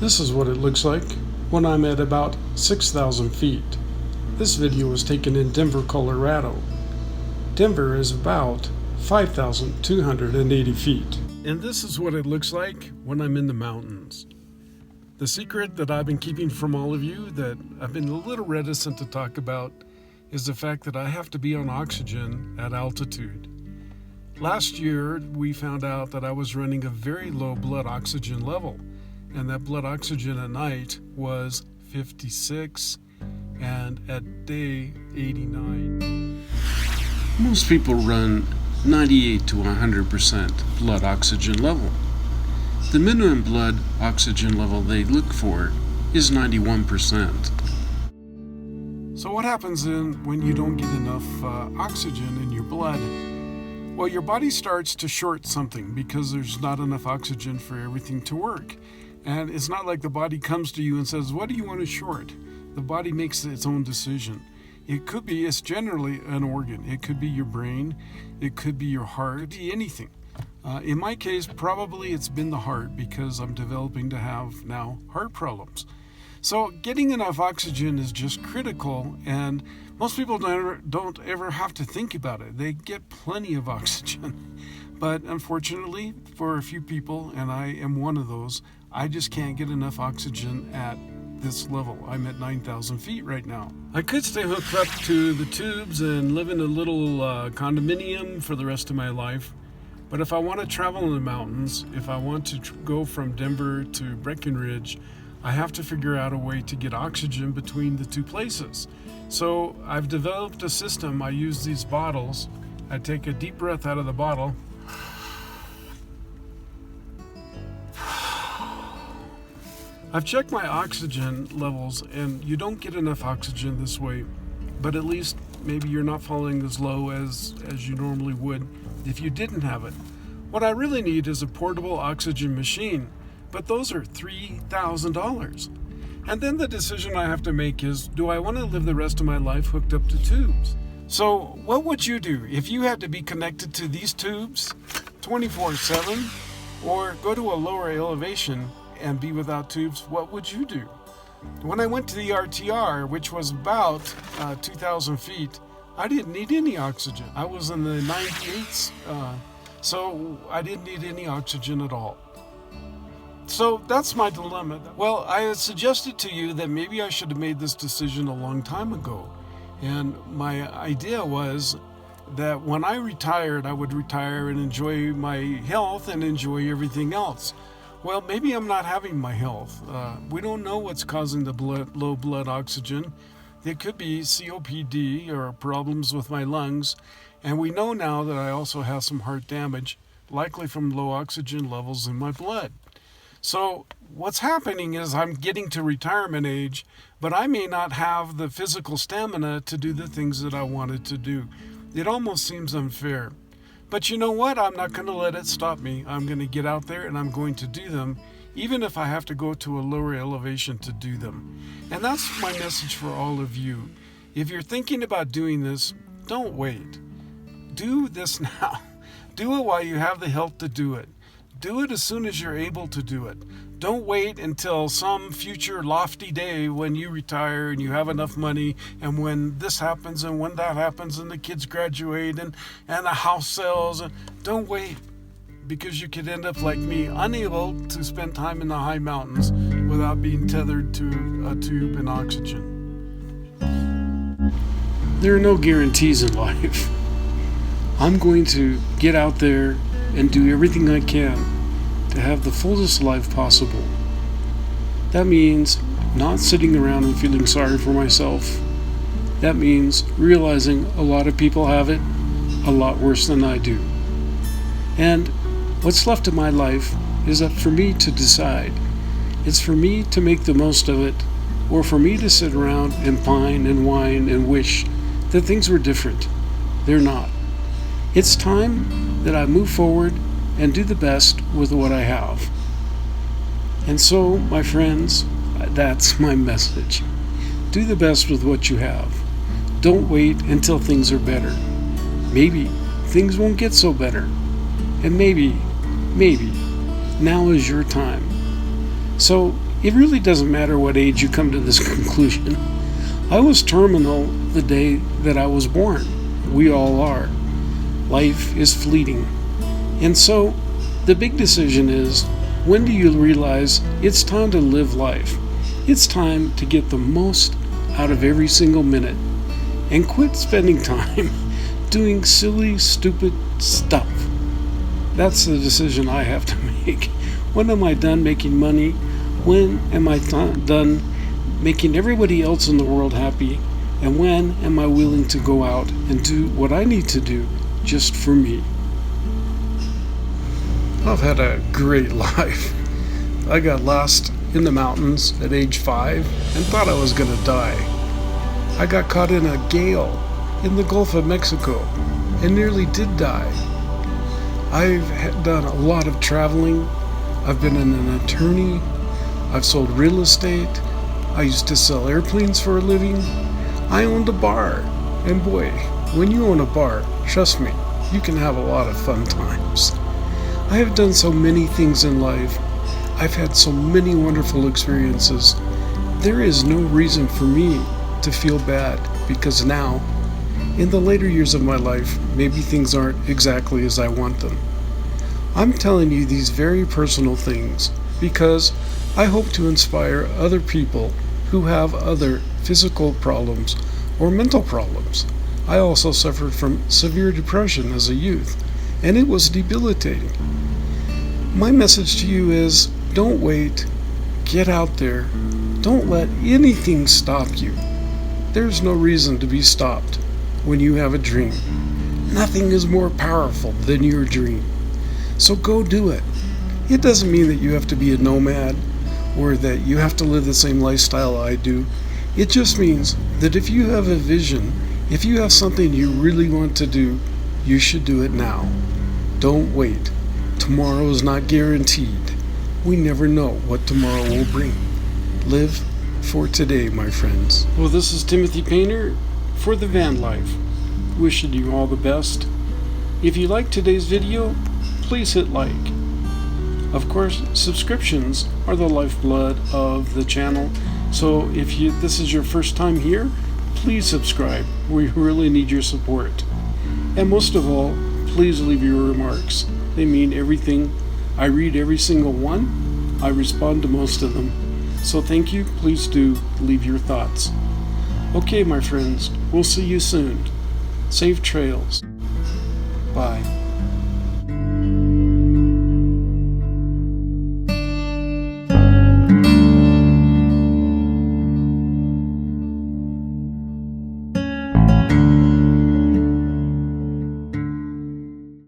This is what it looks like when I'm at about 6,000 feet. This video was taken in Denver, Colorado. Denver is about 5,280 feet. And this is what it looks like when I'm in the mountains. The secret that I've been keeping from all of you that I've been a little reticent to talk about is the fact that I have to be on oxygen at altitude. Last year, we found out that I was running a very low blood oxygen level, and that blood oxygen at night was 56 and at day 89. Most people run 98 to 100% blood oxygen level. The minimum blood oxygen level they look for is 91%. So what happens then when you don't get enough oxygen in your blood? Well, your body starts to short something because there's not enough oxygen for everything to work. And it's not like the body comes to you and says, what do you want to short? The body makes its own decision. It's generally an organ. It could be your brain, it could be your heart, it could be anything. In my case, probably it's been the heart because I'm developing to have now heart problems. So getting enough oxygen is just critical, and most people don't ever have to think about it. They get plenty of oxygen. But unfortunately, for a few people, and I am one of those, I just can't get enough oxygen at this level. I'm at 9,000 feet right now. I could stay hooked up to the tubes and live in a little condominium for the rest of my life. But if I want to travel in the mountains, if I want to go from Denver to Breckenridge, I have to figure out a way to get oxygen between the two places. So I've developed a system. I use these bottles. I take a deep breath out of the bottle. I've checked my oxygen levels, and you don't get enough oxygen this way, but at least maybe you're not falling as low as you normally would if you didn't have it. What I really need is a portable oxygen machine, but those are $3,000. And then the decision I have to make is, do I want to live the rest of my life hooked up to tubes? So what would you do if you had to be connected to these tubes 24/7, or go to a lower elevation and be without tubes? What would you do? When I went to the RTR, which was about 2,000 feet, I didn't need any oxygen. I was in the 98s, so I didn't need any oxygen at all. So that's my dilemma. Well, I had suggested to you that maybe I should have made this decision a long time ago. And my idea was that when I retired, I would retire and enjoy my health and enjoy everything else. Well, maybe I'm not having my health. We don't know what's causing the low blood oxygen. It could be COPD or problems with my lungs. And we know now that I also have some heart damage, likely from low oxygen levels in my blood. So what's happening is I'm getting to retirement age, but I may not have the physical stamina to do the things that I wanted to do. It almost seems unfair. But you know what? I'm not going to let it stop me. I'm going to get out there and I'm going to do them, even if I have to go to a lower elevation to do them. And that's my message for all of you. If you're thinking about doing this, don't wait. Do this now. Do it while you have the health to do it. Do it as soon as you're able to do it. Don't wait until some future lofty day when you retire and you have enough money, and when this happens and when that happens and the kids graduate and the house sells. Don't wait, because you could end up like me, unable to spend time in the high mountains without being tethered to a tube and oxygen. There are no guarantees in life. I'm going to get out there and do everything I can to have the fullest life possible. That means not sitting around and feeling sorry for myself. That means realizing a lot of people have it a lot worse than I do. And what's left of my life is up for me to decide. It's for me to make the most of it, or for me to sit around and pine and whine and wish that things were different. They're not. It's time that I move forward and do the best with what I have. And so, my friends, that's my message. Do the best with what you have. Don't wait until things are better. Maybe things won't get so better. And maybe, now is your time. So It really doesn't matter what age you come to this conclusion. I was terminal the day that I was born. We all are. Life is fleeting. And so, the big decision is, when do you realize it's time to live life? It's time to get the most out of every single minute and quit spending time doing silly, stupid stuff. That's the decision I have to make. When am I done making money? When am I done making everybody else in the world happy? And when am I willing to go out and do what I need to do just for me? I've had a great life. I got lost in the mountains at age 5 and thought I was going to die. I got caught in a gale in the Gulf of Mexico and nearly did die. I've done a lot of traveling. I've been an attorney. I've sold real estate. I used to sell airplanes for a living. I owned a bar. And boy, when you own a bar, trust me, you can have a lot of fun times. I have done so many things in life. I've had so many wonderful experiences. There is no reason for me to feel bad because now, in the later years of my life, maybe things aren't exactly as I want them. I'm telling you these very personal things because I hope to inspire other people who have other physical problems or mental problems. I also suffered from severe depression as a youth, and it was debilitating. My message to you is, don't wait, get out there, don't let anything stop you. There's no reason to be stopped when you have a dream. Nothing is more powerful than your dream. So go do it. It doesn't mean that you have to be a nomad or that you have to live the same lifestyle I do. It just means that if you have a vision, if you have something you really want to do, you should do it now. Don't wait. Tomorrow is not guaranteed. We never know what tomorrow will bring. Live for today, my friends. Well, this is Timothy Painter for the Van Life. Wishing you all the best. If you liked today's video, please hit like. Of course, subscriptions are the lifeblood of the channel. So if this is your first time here, please subscribe. We really need your support. And most of all, please leave your remarks. They mean everything. I read every single one. I respond to most of them. So thank you. Please do leave your thoughts. Okay, my friends, we'll see you soon. Safe trails.